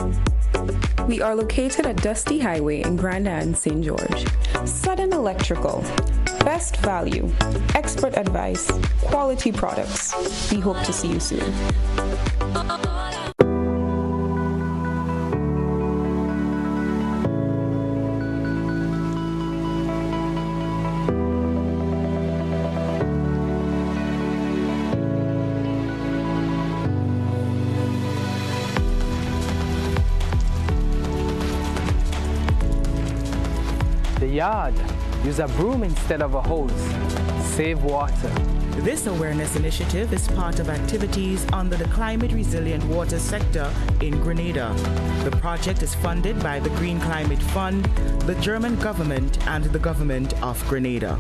We are located at Dusty Highway in Grand Anne, St. George. Sudden Electrical. Best value, expert advice, quality products. We hope to see you soon. Yard. Use a broom instead of a hose. Save water. This awareness initiative is part of activities under the Climate Resilient Water sector in Grenada. The project is funded by the Green Climate Fund, the German government, and the government of Grenada.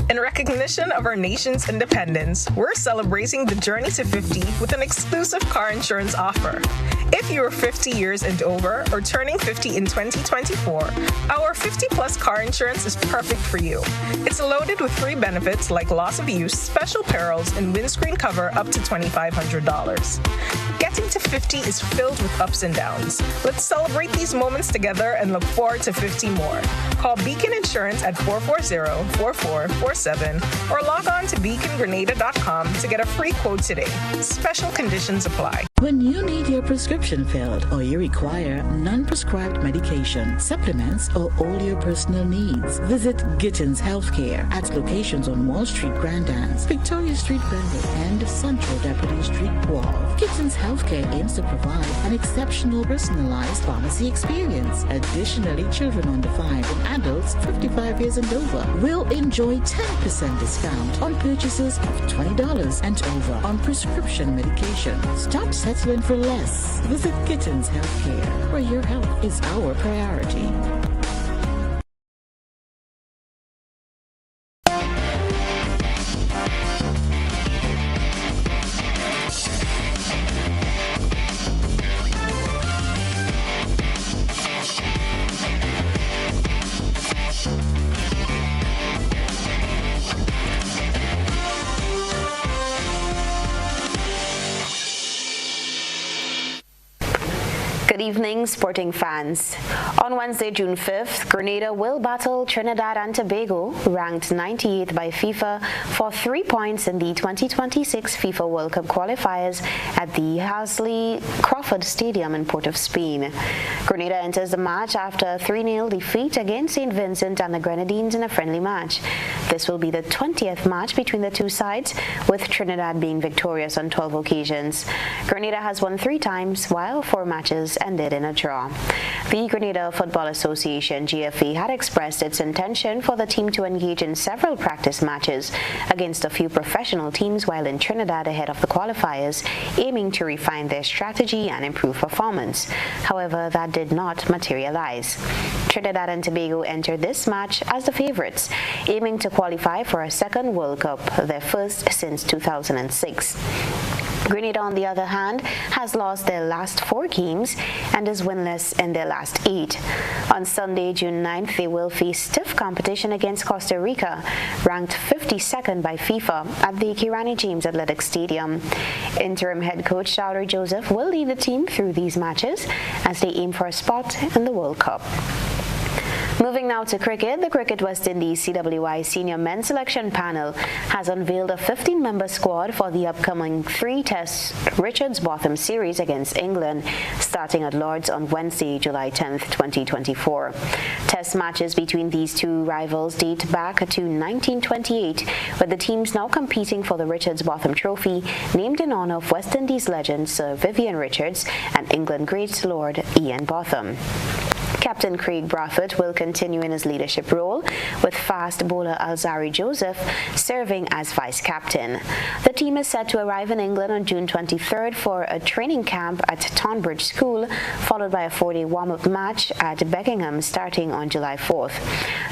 In recognition of our nation's independence, we're celebrating the journey to 50 with an exclusive car insurance offer. If you are 50 years and over or turning 50 in 2024, our 50-plus car insurance is perfect for you. It's loaded with free benefits like loss of use, special perils, and windscreen cover up to $2,500. Getting to 50 is filled with ups and downs. Let's celebrate these moments together and look forward to 50 more. Call Beacon Insurance at 440-4447 or log on to beacongrenada.com to get a free quote today. Special conditions apply. When you need your prescription filled or you require non-prescribed medication, supplements, or all your personal needs, visit Gittins Healthcare at locations on Wall Street, Grandans, Victoria Street, Grenville, and Central Deputy Street, Wall. Gittins Healthcare aims to provide an exceptional personalized pharmacy experience. Additionally, children under 5 and adults 55 years and over will enjoy 10% discount on purchases of $20 and over on prescription medication. Stop settling for less. Visit Gittins Healthcare, where your health is our priority. Good evening, sporting fans. On Wednesday, June 5th, Grenada will battle Trinidad and Tobago, ranked 98th by FIFA, for 3 points in the 2026 FIFA World Cup qualifiers at the Hasley Crawford Stadium in Port of Spain. Grenada enters the match after a 3-0 defeat against St. Vincent and the Grenadines in a friendly match. This will be the 20th match between the two sides, with Trinidad being victorious on 12 occasions. Grenada has won 3 times, while 4 matches ended in a draw. The Grenada Football Association, GFA, had expressed its intention for the team to engage in several practice matches against a few professional teams while in Trinidad ahead of the qualifiers, aiming to refine their strategy and improve performance. However, that did not materialize. Trinidad and Tobago entered this match as the favorites, aiming to qualify for a second World Cup, their first since 2006. Grenada, on the other hand, has lost their last 4 games and is winless in their last 8. On Sunday, June 9th, they will face stiff competition against Costa Rica, ranked 52nd by FIFA, at the Kirani James Athletic Stadium. Interim head coach Chowdhury Joseph will lead the team through these matches as they aim for a spot in the World Cup. Moving now to cricket, the Cricket West Indies CWI Senior Men's Selection Panel has unveiled a 15-member squad for the upcoming 3-test Richards Botham series against England, starting at Lord's on Wednesday, July 10th, 2024. Test matches between these two rivals date back to 1928, with the teams now competing for the Richards Botham Trophy, named in honor of West Indies legend Sir Vivian Richards and England great Lord Ian Botham. Captain Craig Brathwaite will continue in his leadership role, with fast bowler Alzari Joseph serving as vice-captain. The team is set to arrive in England on June 23rd for a training camp at Tonbridge School, followed by a 4-day warm-up match at Beckenham starting on July 4th.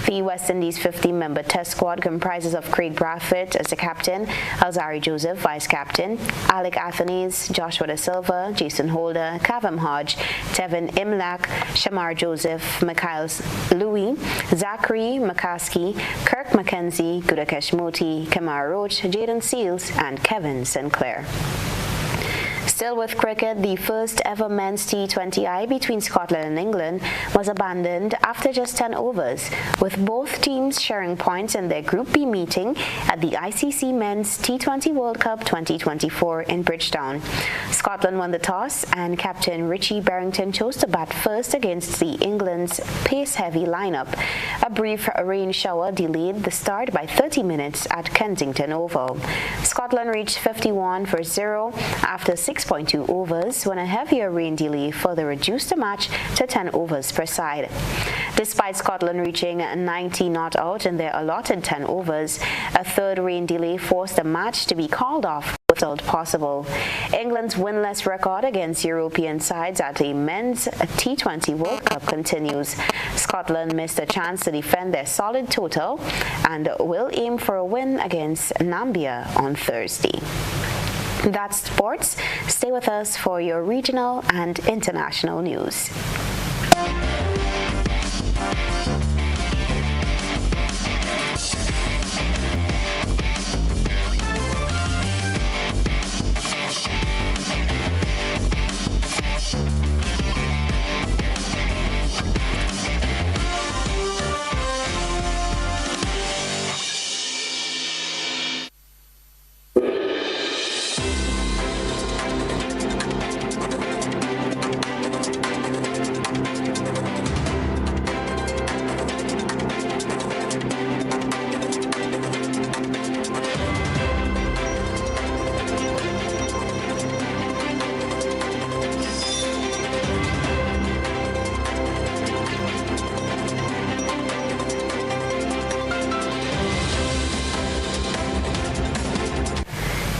The West Indies 15-member test squad comprises of Craig Brathwaite as the captain, Alzari Joseph vice-captain, Alec Athanaze, Joshua Da Silva, Jason Holder, Kavam Hodge, Tevin Imlak, Shamar Joseph, Mikhail Louis, Zachary McCaskey, Kirk McKenzie, Gudakesh Moti, Kamar Roach, Jaden Seals, and Kevin Sinclair. Still with cricket, the first ever men's T20I between Scotland and England was abandoned after just 10 overs, with both teams sharing points in their Group B meeting at the ICC Men's T20 World Cup 2024 in Bridgetown. Scotland won the toss, and captain Richie Berrington chose to bat first against the England's pace-heavy lineup. A brief rain shower delayed the start by 30 minutes at Kensington Oval. Scotland reached 51 for 0 after 6.2 overs, when a heavier rain delay further reduced the match to 10 overs per side. Despite Scotland reaching 90 not out in their allotted 10 overs, a third rain delay forced the match to be called off without possible. England's winless record against European sides at a men's T20 World Cup continues. Scotland missed a chance to defend their solid total and will aim for a win against Namibia on Thursday. That's sports. Stay with us for your regional and international news.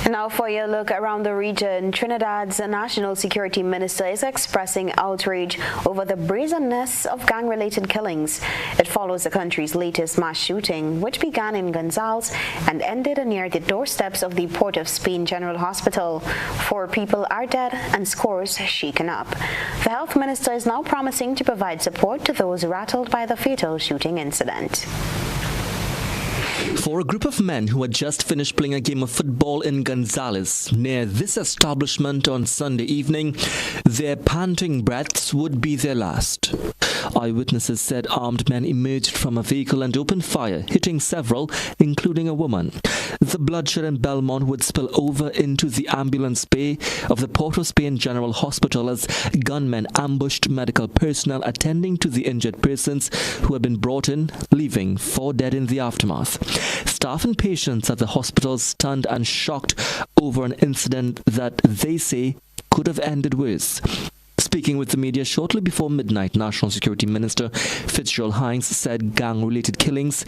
Now for your look around the region, Trinidad's National Security Minister is expressing outrage over the brazenness of gang-related killings. It follows the country's latest mass shooting, which began in Gonzales and ended near the doorsteps of the Port of Spain General Hospital. 4 people are dead and scores shaken up. The health minister is now promising to provide support to those rattled by the fatal shooting incident. For a group of men who had just finished playing a game of football in Gonzales near this establishment on Sunday evening, their panting breaths would be their last. Eyewitnesses said armed men emerged from a vehicle and opened fire, hitting several, including a woman. The bloodshed in Belmont would spill over into the ambulance bay of the Port of Spain General Hospital as gunmen ambushed medical personnel attending to the injured persons who had been brought in, leaving 4 dead in the aftermath. Staff and patients at the hospital stunned and shocked over an incident that they say could have ended worse. Speaking with the media shortly before midnight, National Security Minister Fitzgerald Hines said gang-related killings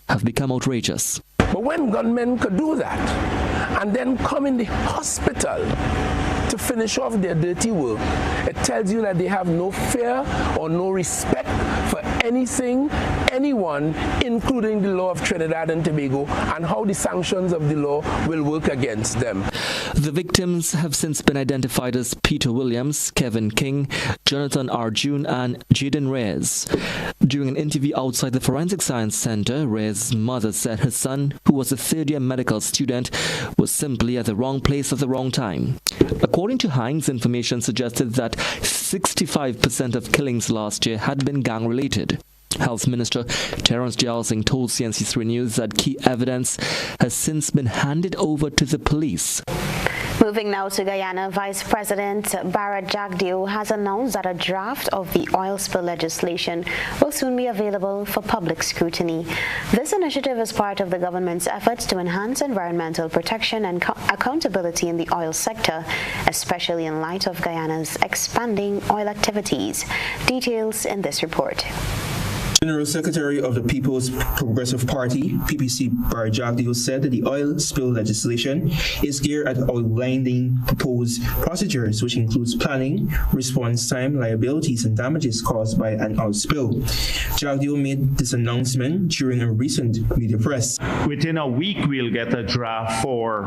have become outrageous. But when gunmen could do that and then come in the hospital to finish off their dirty work, it tells you that they have no fear or no respect for anything, anyone, including the law of Trinidad and Tobago, and how the sanctions of the law will work against them. The victims have since been identified as Peter Williams, Kevin King, Jonathan Arjun, and Jaden Reyes. During an interview outside the Forensic Science Center, Reyes' mother said her son, who was a third-year medical student, was simply at the wrong place at the wrong time. According to Hines, information suggested that 65% of killings last year had been gang-related. Health Minister Terence Jalsing told CNC3 News that key evidence has since been handed over to the police. Moving now to Guyana, Vice President Barra Jagdeo has announced that a draft of the oil spill legislation will soon be available for public scrutiny. This initiative is part of the government's efforts to enhance environmental protection and accountability in the oil sector, especially in light of Guyana's expanding oil activities. Details in this report. General Secretary of the People's Progressive Party, PPC, Barra Jagdeo, said that the oil spill legislation is geared at outlining proposed procedures, which includes planning, response time, liabilities, and damages caused by an oil spill. Jagdeo made this announcement during a recent media press. Within a week, we'll get a draft for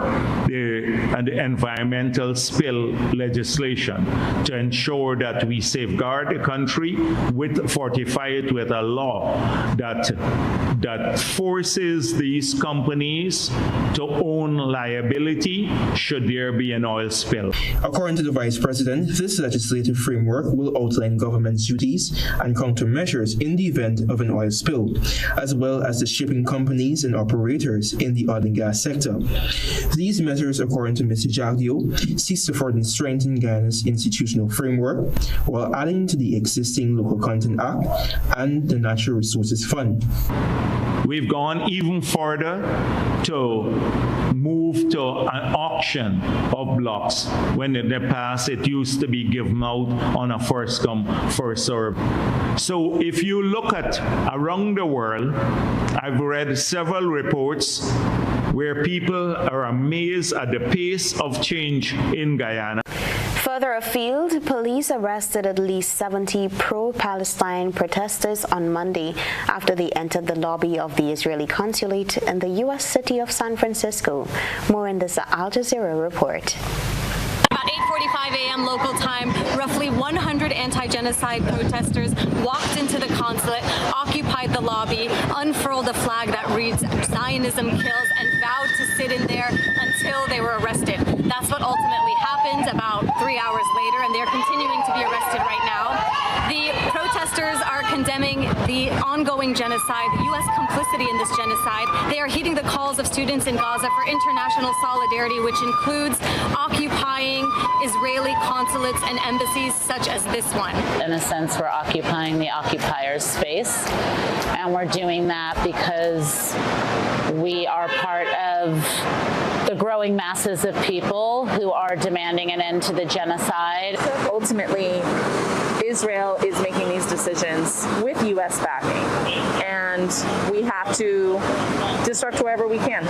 the environmental spill legislation to ensure that we safeguard the country, fortify it with a law that forces these companies to own liability should there be an oil spill. According to the Vice President, this legislative framework will outline government's duties and countermeasures in the event of an oil spill, as well as the shipping companies and operators in the oil and gas sector. These measures, according to Mr. Jagdeo, seek to further strengthen Guyana's institutional framework while adding to the existing Local Content Act and the Natural Resources Fund. We've gone even further to move to an auction of blocks. When in the past it used to be given out on a first come, first served. So if you look at around the world, I've read several reports where people are amazed at the pace of change in Guyana. Further afield, police arrested at least 70 pro-Palestine protesters on Monday after they entered the lobby of the Israeli consulate in the U.S. city of San Francisco. More in this Al Jazeera report. About 8:45 a.m. local time, roughly 100 anti-genocide protesters walked into the consulate, occupied the lobby, unfurled a flag that reads "Zionism kills," and vowed to sit in there until they were arrested. That's what ultimately happened about 3 hours later, and they're continuing to be arrested right now. The protesters are condemning the ongoing genocide, the U.S. complicity in this genocide. They are heeding the calls of students in Gaza for international solidarity, which includes occupying Israeli consulates and embassies such as this one. In a sense, we're occupying the occupier's space, and we're doing that because we are part of the growing masses of people who are demanding an end to the genocide. Ultimately, Israel is making these decisions with U.S. backing, and we have to disrupt wherever we can.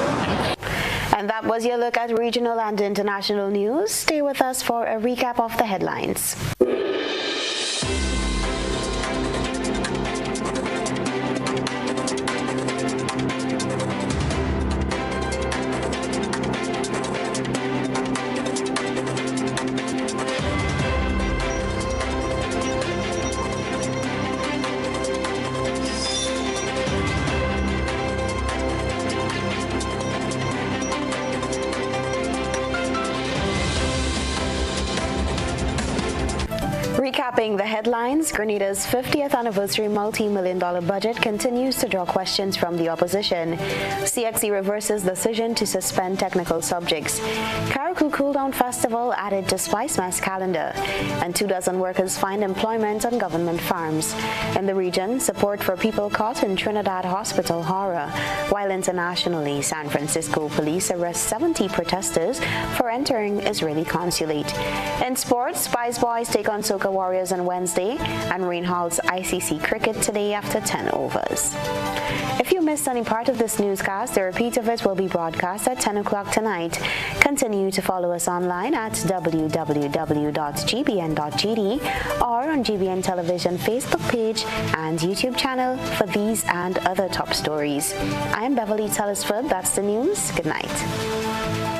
And that was your look at regional and international news. Stay with us for a recap of the headlines. Recapping the headlines, Grenada's 50th anniversary multi-million-dollar budget continues to draw questions from the opposition. CXC reverses decision to suspend technical subjects. Karakou Cool Down Festival added to Spice Mess calendar. And 24 workers find employment on government farms. In the region, support for people caught in Trinidad hospital horror. While internationally, San Francisco police arrest 70 protesters for entering Israeli consulate. In sports, Spice Boys take on Soca Warriors on Wednesday, and Rain halts ICC cricket today after 10 overs. If you missed any part of this newscast, the repeat of it will be broadcast at 10 o'clock tonight. Continue to follow us online at www.gbn.gd or on GBN Television Facebook page and YouTube channel for these and other top stories. I am Beverly Telesford. That's the news. Good night.